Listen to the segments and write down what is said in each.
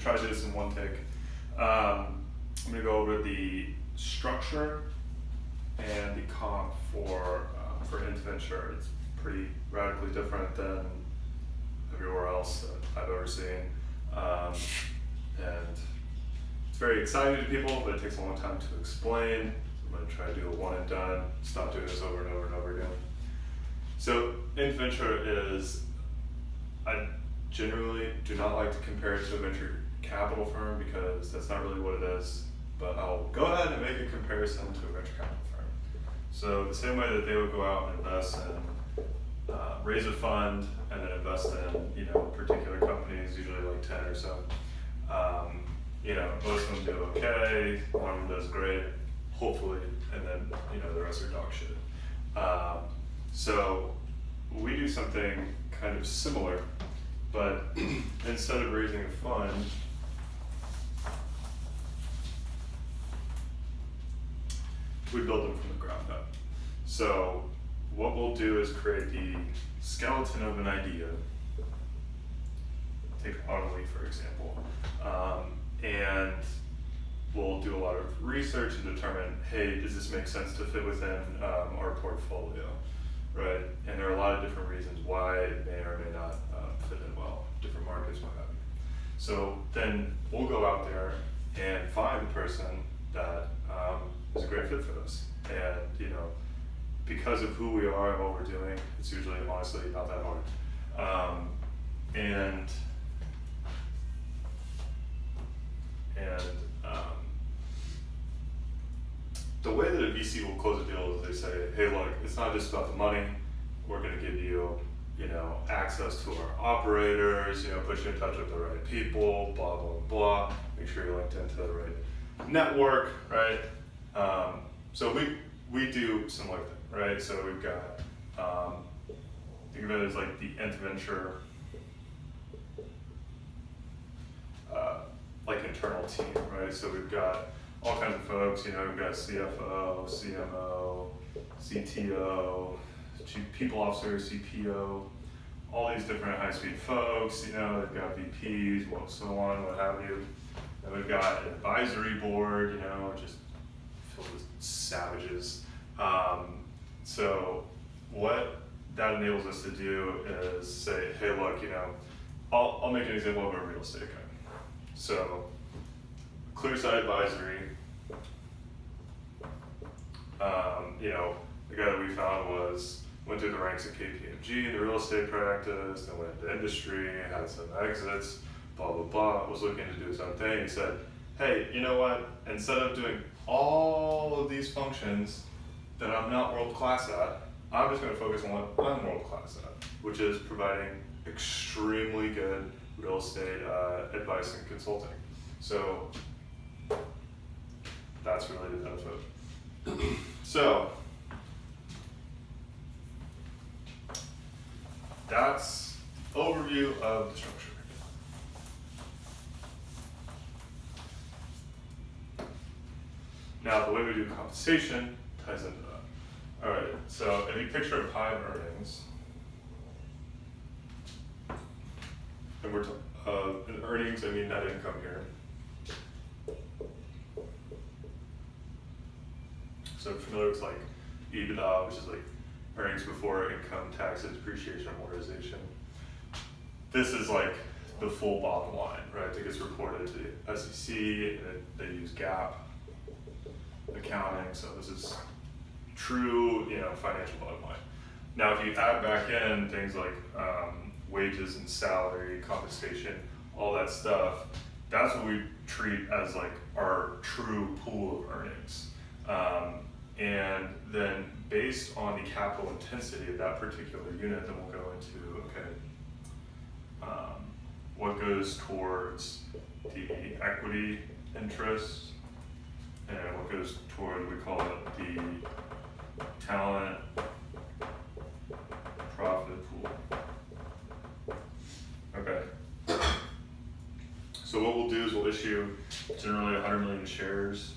try to do this in one take. I'm going to go over the structure and the comp for IntVenture. It's pretty radically different than everywhere else that I've ever seen. And it's very exciting to people, but it takes a long time to explain. I'm going to try to do a one and done, stop doing this over and over and over again. So IntVenture is, I generally do not like to compare it to a venture capital firm because that's not really what it is, but I'll go ahead and make a comparison to a venture capital firm. So the same way that they would go out and invest in, raise a fund and then invest in, particular companies, usually like 10 or so. Most of them do okay, one of them does great, hopefully, and then, the rest are dog shit. So we do something kind of similar, but instead of raising a fund, we build them from the ground up. So what we'll do is create the skeleton of an idea. Take Automate, for example, and we'll do a lot of research and determine, hey, does this make sense to fit within our portfolio, right? And there are a lot of different reasons why it may or may not fit in well, different markets, what have you. So then we'll go out there and find the person that is a great fit for us. And because of who we are and what we're doing, it's usually honestly not that hard. The way that a VC will close a deal is they say, hey, look, it's not just about the money. We're going to give you, access to our operators, put you in touch with the right people, blah, blah, blah. Make sure you're linked into the right network, right? So we do similar thing, right? So we've got, think of it as like the IntVenture, like internal team, right? So we've got all kinds of folks, we've got CFO, CMO, CTO, Chief People Officer, CPO, all these different high-speed folks, they've got VPs, so on, what have you. And we've got an advisory board, just filled with savages. So what that enables us to do is say, hey, look, I'll make an example of a real estate guy. So Clearside Advisory, the guy that we found went through the ranks at KPMG in the real estate practice, then went into industry, had some exits, blah, blah, blah, was looking to do his own thing. He said, hey, you know what? Instead of doing all of these functions that I'm not world-class at, I'm just going to focus on what I'm world-class at, which is providing extremely good real estate advice and consulting. So that's really the benefit. So that's overview of the structure. Now the way we do compensation ties into that. All right, so if you picture a pie of earnings, and we're in earnings, I mean net income here. So familiar with like EBITDA, which is like earnings before income, taxes, depreciation, amortization. This is like the full bottom line, right? That gets reported to the SEC, and they use GAAP accounting. So this is true, financial bottom line. Now, if you add back in things like wages and salary, compensation, all that stuff, that's what we treat as like our true pool of earnings. And then based on the capital intensity of that particular unit, then we'll go into, what goes towards the equity interest, and what goes toward, we call it the talent profit pool. Okay. So what we'll do is we'll issue generally 100 million shares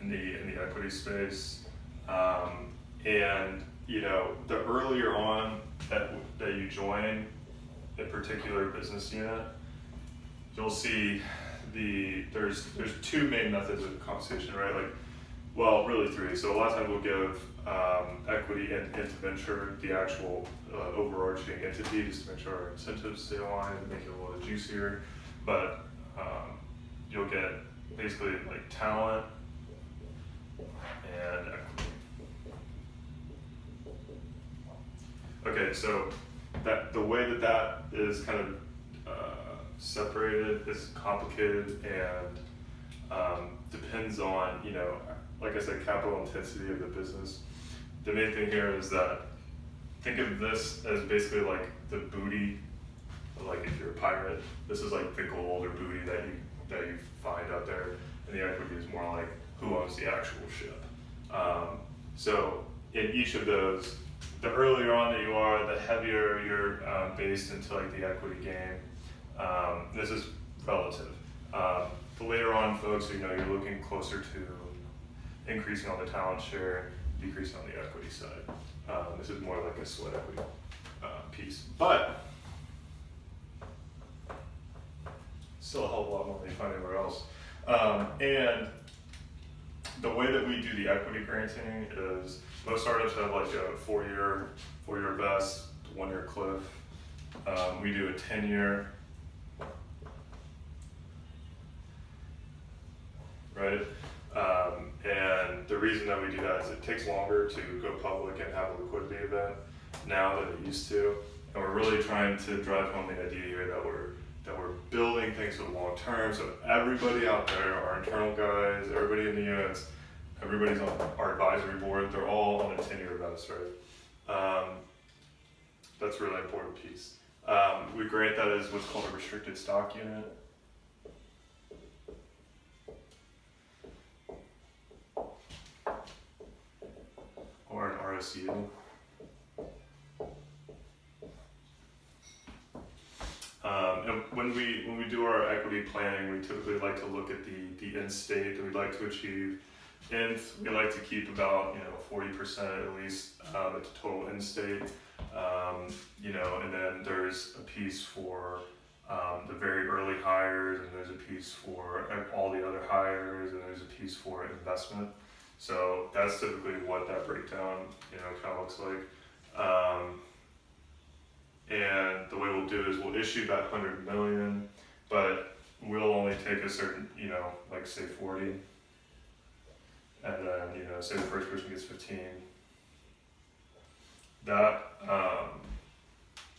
in the equity space, and the earlier on that you join, a particular business unit, you'll see there's two main methods of compensation, right? Like, well, really three. So a lot of times we'll give equity into venture, the actual overarching entity, just to make sure our incentives stay aligned and make it a little juicier. But you'll get basically like talent and equity. Okay, so that the way that is kind of separated is complicated and depends on, you know, like I said, capital intensity of the business. The main thing here is that think of this as basically like the booty, like if you're a pirate, this is like the gold or booty that you find out there, and the equity is more like who owns the actual ship. So in each of those, the earlier on that you are, the heavier you're based into like the equity game. This is relative. The later on folks, you know, you're looking closer to increasing on the talent share, decreasing on the equity side. This is more like a sweat equity piece, but still a hell of a lot more than you find anywhere else. And the way that we do the equity granting is most startups have like a four-year vest, 1-year cliff. We do a 10-year, right? And the reason that we do that is it takes longer to go public and have a liquidity event now than it used to. And we're really trying to drive home the idea here that we're building things for the long term. So everybody out there, our internal guys, everybody in the units, everybody's on our advisory board, they're all on a 10-year vest, right? That's a really important piece. We grant that as what's called a restricted stock unit. Or an RSU. And when we do our equity planning, we typically like to look at the end state that we'd like to achieve. And we like to keep about 40% at least at the total end state. And then there's a piece for the very early hires, and there's a piece for all the other hires, and there's a piece for investment. So that's typically what that breakdown kind of looks like. And the way we'll do is we'll issue that 100 million, but we'll only take a certain, like say 40, and then say the first person gets 15. That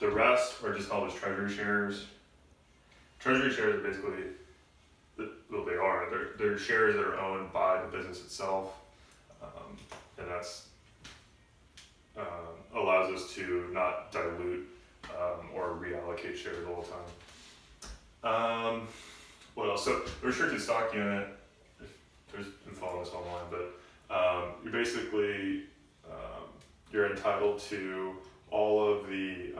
the rest are just held as treasury shares. Treasury shares are basically, well, they are. They're shares that are owned by the business itself, and that's allows us to not dilute or reallocate shares all the time. What else? So the restricted stock unit, if there's been following this online, but you're basically you're entitled to all of the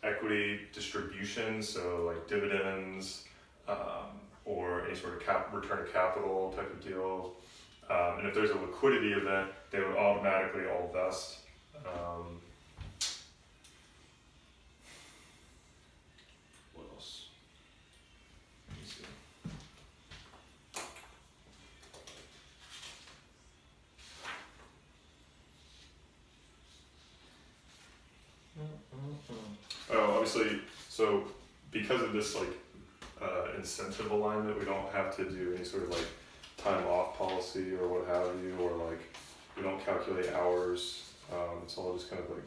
equity distributions, so like dividends or any sort of return of capital type of deal. And if there's a liquidity event, they would automatically all vest. What else? Let me see. Oh, obviously, so because of this incentive alignment, we don't have to do any sort of like time off policy or what have you, or like we don't calculate hours. It's all just kind of like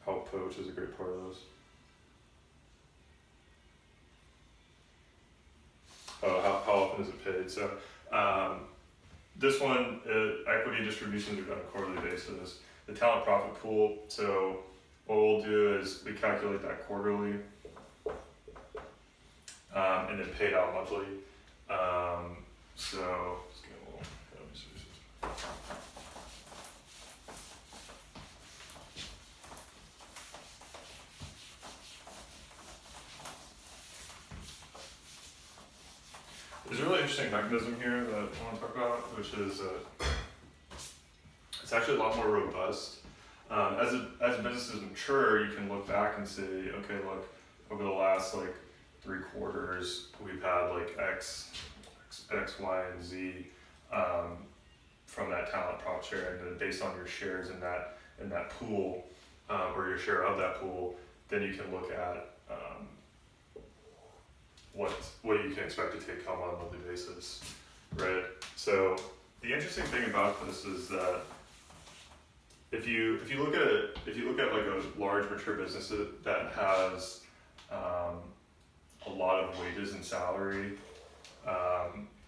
output, which is a great part of this. How often is it paid? So this one, equity distributions are done on a quarterly basis. The talent profit pool, so what we'll do is we calculate that quarterly and then paid out monthly. So let's get a little, let me see. There's a really interesting mechanism here that I want to talk about, which is it's actually a lot more robust. As businesses mature, you can look back and say, okay, look, over the last like 3 quarters, we've had like X, Y, and Z from that talent profit share, and then based on your shares in that pool, or your share of that pool, then you can look at what you can expect to take home on a monthly basis, right? So the interesting thing about this is that if you look at like a large mature business that has a lot of wages and salary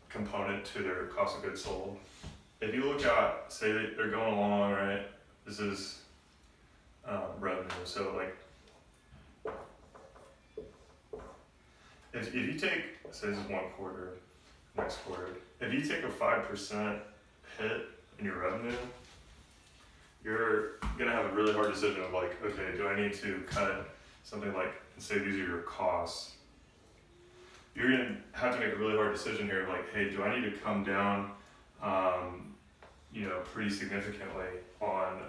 component to their cost of goods sold, if you look at, say that they're going along, right, this is revenue, so like if you take, say this is 1 quarter, next quarter, if you take a 5% hit in your revenue, you're gonna have a really hard decision of like, okay, do I need to cut something like, say these are your costs? You're gonna have to make a really hard decision here of like, hey, do I need to come down, pretty significantly on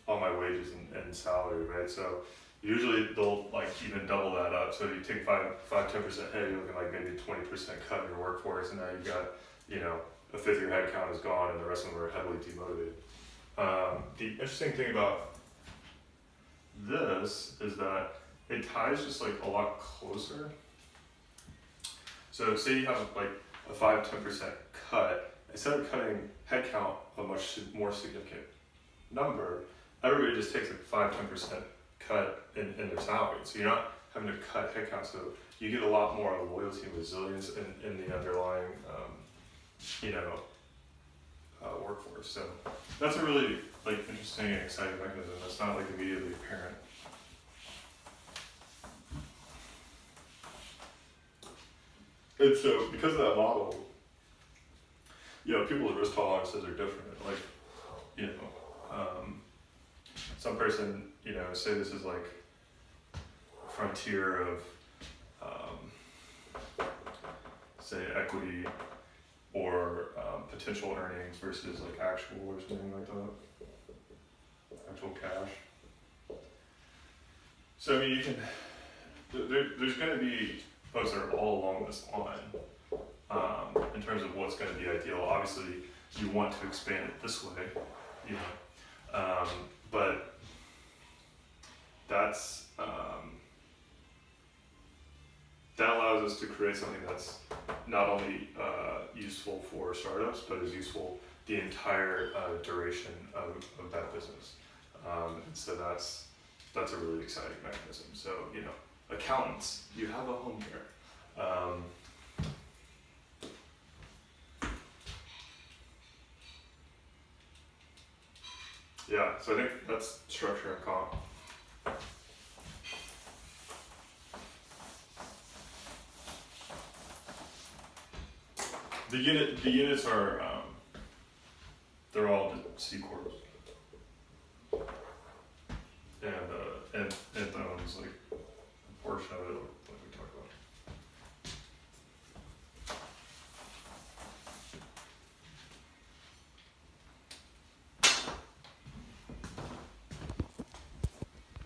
my wages and salary, right? So usually they'll like even double that up. So you take 10% hit, you're looking like maybe 20% cut in your workforce, and now you've got, a fifth of your headcount is gone, and the rest of them are heavily demotivated. The interesting thing about this is that it ties just like a lot closer. So say you have like a 5-10% cut, instead of cutting headcount a much more significant number, everybody just takes a 5-10% cut in their salary. So you're not having to cut headcount, so you get a lot more loyalty and resilience in the underlying workforce. So that's a really like interesting and exciting mechanism that's not like immediately apparent. And so because of that model, people's risk tolerances are different. Like, some person, say this is like frontier of, say equity or potential earnings versus like actual or something like that, actual cash. So I mean, you can, there's going to be folks that are all along this line in terms of what's going to be ideal. Obviously, you want to expand it this way, but that's that allows us to create something that's not only useful for startups, but is useful the entire duration of that business. And so that's a really exciting mechanism. So accountants, you have a home here. Yeah, so I think that's structure and comp. The units are they're all C corps, and owns like a portion of it.